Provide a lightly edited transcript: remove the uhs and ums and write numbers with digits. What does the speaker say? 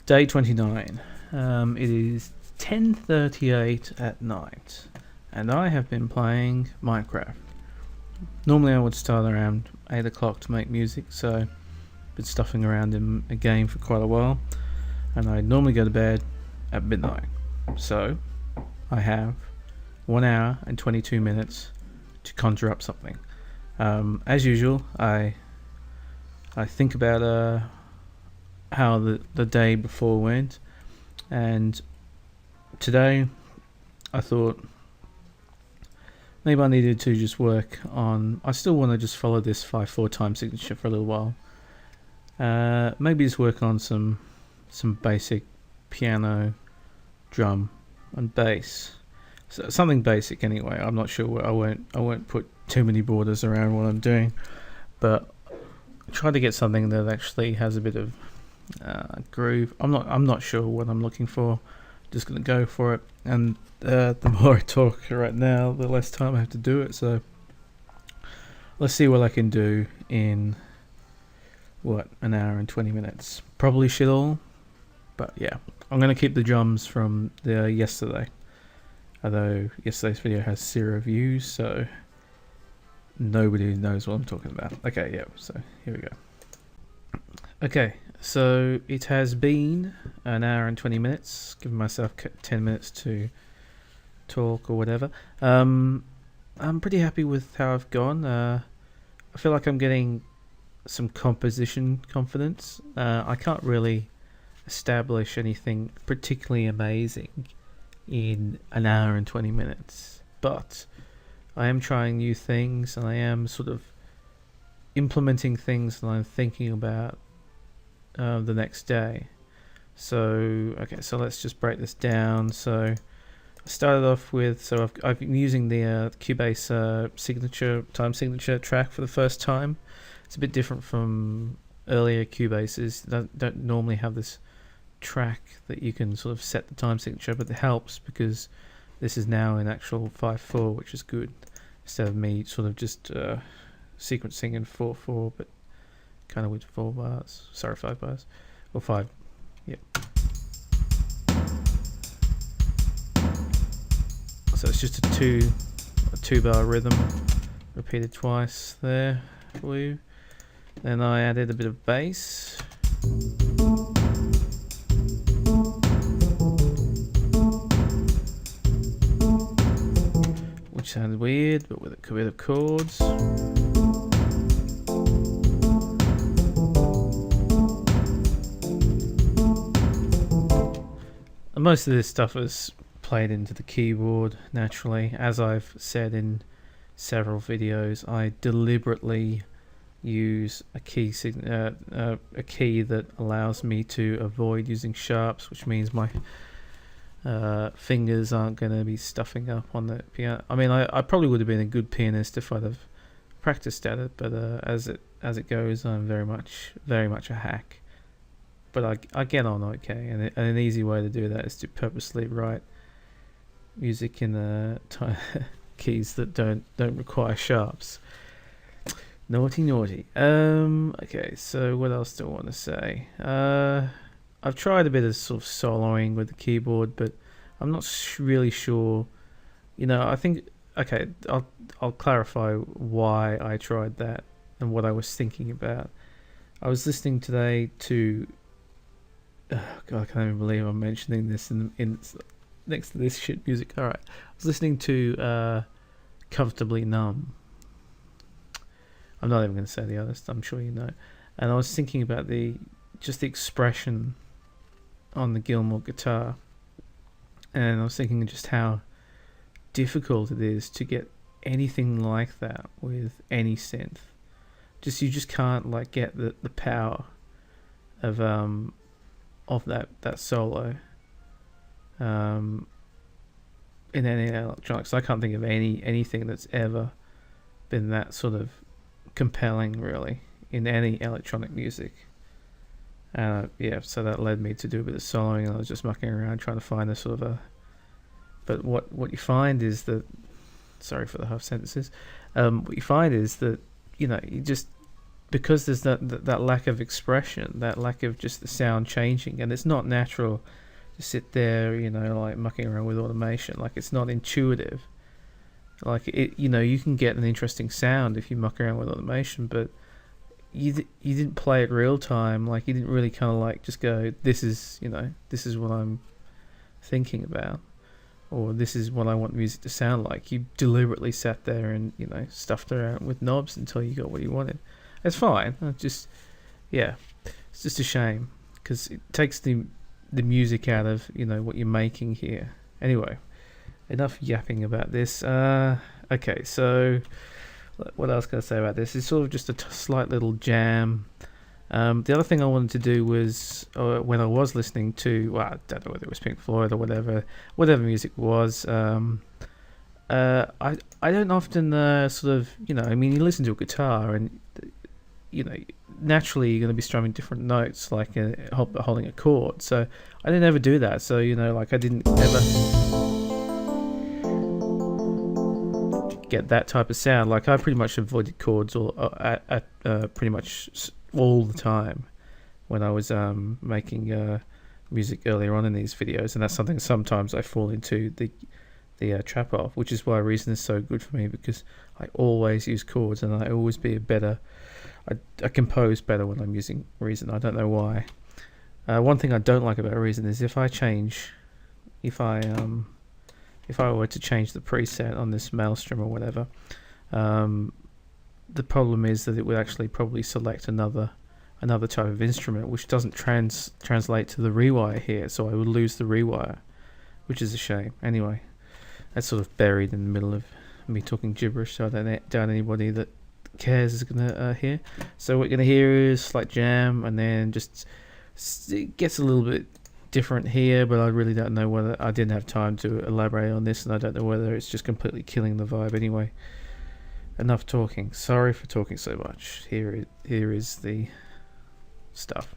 Day 29. It is 10:38 at night, and I have been playing Minecraft. Normally I would start around 8 o'clock to make music, so I've been stuffing around in a game for quite a while, and I normally go to bed at midnight. So I have 1 hour and 22 minutes to conjure up something. As usual, I think about how the day before went, and today I thought maybe I needed to just work on. I still want to just follow this 5/4 time signature for a little while. Maybe just work on some basic piano, drum, and bass. So something basic anyway. I'm not sure. I won't put too many borders around what I'm doing, but try to get something that actually has a bit of groove. I'm not sure what I'm looking for. Just gonna go for it, and the more I talk right now, the less time I have to do it. So let's see what I can do in an hour and 20 minutes. Probably shit all, but yeah, I'm gonna keep the drums from the yesterday. Although yesterday's video has 0 views, so nobody knows what I'm talking about. Okay, yeah. So here we go. Okay, so it has been an hour and 20 minutes. Giving myself 10 minutes to talk or whatever. I'm pretty happy with how I've gone. I feel like I'm getting some composition confidence. I can't really establish anything particularly amazing in an hour and 20 minutes, but I am trying new things, and I am sort of implementing things that I'm thinking about the next day. So okay, so let's just break this down. So I started off with, so I've been using the Cubase time signature track for the first time. It's a bit different from earlier Cubases that don't normally have this track that you can sort of set the time signature, but it helps because this is now in actual 5/4, which is good, instead of me sort of just sequencing in 4/4, but kind of with 4 bars. Sorry, 5 bars or 5. Yeah. So it's just a 2-bar rhythm repeated twice there for you. Then I added a bit of bass. Which sounds weird, but with a bit of chords. And most of this stuff is played into the keyboard naturally. As I've said in several videos, I deliberately use a key that allows me to avoid using sharps, which means my fingers aren't going to be stuffing up on the piano. I mean, I probably would have been a good pianist if I'd have practiced at it, but as it goes, I'm very much a hack. But I get on okay, and an easy way to do that is to purposely write music in the keys that don't require sharps. Naughty. Okay, so what else do I want to say? I've tried a bit of sort of soloing with the keyboard, but I'm not really sure. I think, okay, I'll clarify why I tried that and what I was thinking about. I was listening today to, God, I can't even believe I'm mentioning this in next to this shit music. All right, I was listening to Comfortably Numb. I'm not even going to say the others, I'm sure you know. And I was thinking about the expression on the Gilmour guitar, and I was thinking just how difficult it is to get anything like that with any synth. You just can't like get the power of that solo in any electronics. I can't think of anything that's ever been that sort of compelling really in any electronic music. Yeah, so that led me to do a bit of soloing, and I was just mucking around trying to find a sort of but what you find is that, sorry for the half sentences, what you find is that you just because there's that lack of expression, that lack of just the sound changing, and it's not natural to sit there, like mucking around with automation. Like, it's not intuitive. Like, you can get an interesting sound if you muck around with automation, but you didn't play it real time. Like, you didn't really kind of like just go, this is what I'm thinking about, or this is what I want music to sound like. You deliberately sat there and stuffed around with knobs until you got what you wanted. It's fine. It's just a shame because it takes the music out of what you're making here. Anyway, enough yapping about this. Okay, so what else can I say about this? It's sort of just a slight little jam. The other thing I wanted to do was when I was listening to, I don't know whether it was Pink Floyd or whatever music was. I don't often sort of you listen to a guitar and naturally you're going to be strumming different notes, like holding a chord. So I didn't ever do that. So I didn't ever get that type of sound. Like, I pretty much avoided chords pretty much all the time when I was making music earlier on in these videos, and that's something sometimes I fall into the trap of, which is why Reason is so good for me, because I always use chords and I always I compose better when I'm using Reason. I don't know why. One thing I don't like about Reason is if I were to change the preset on this Maelstrom or whatever, the problem is that it would actually probably select another type of instrument, which doesn't translate to the rewire here, so I would lose the rewire, which is a shame. Anyway, that's sort of buried in the middle of me talking gibberish, so I don't doubt anybody that cares is gonna hear. So what we're gonna hear is slight jam, and then just it gets a little bit different here, but I really don't know whether I didn't have time to elaborate on this, and I don't know whether it's just completely killing the vibe. Anyway, enough talking. Sorry for talking so much. Here is the stuff.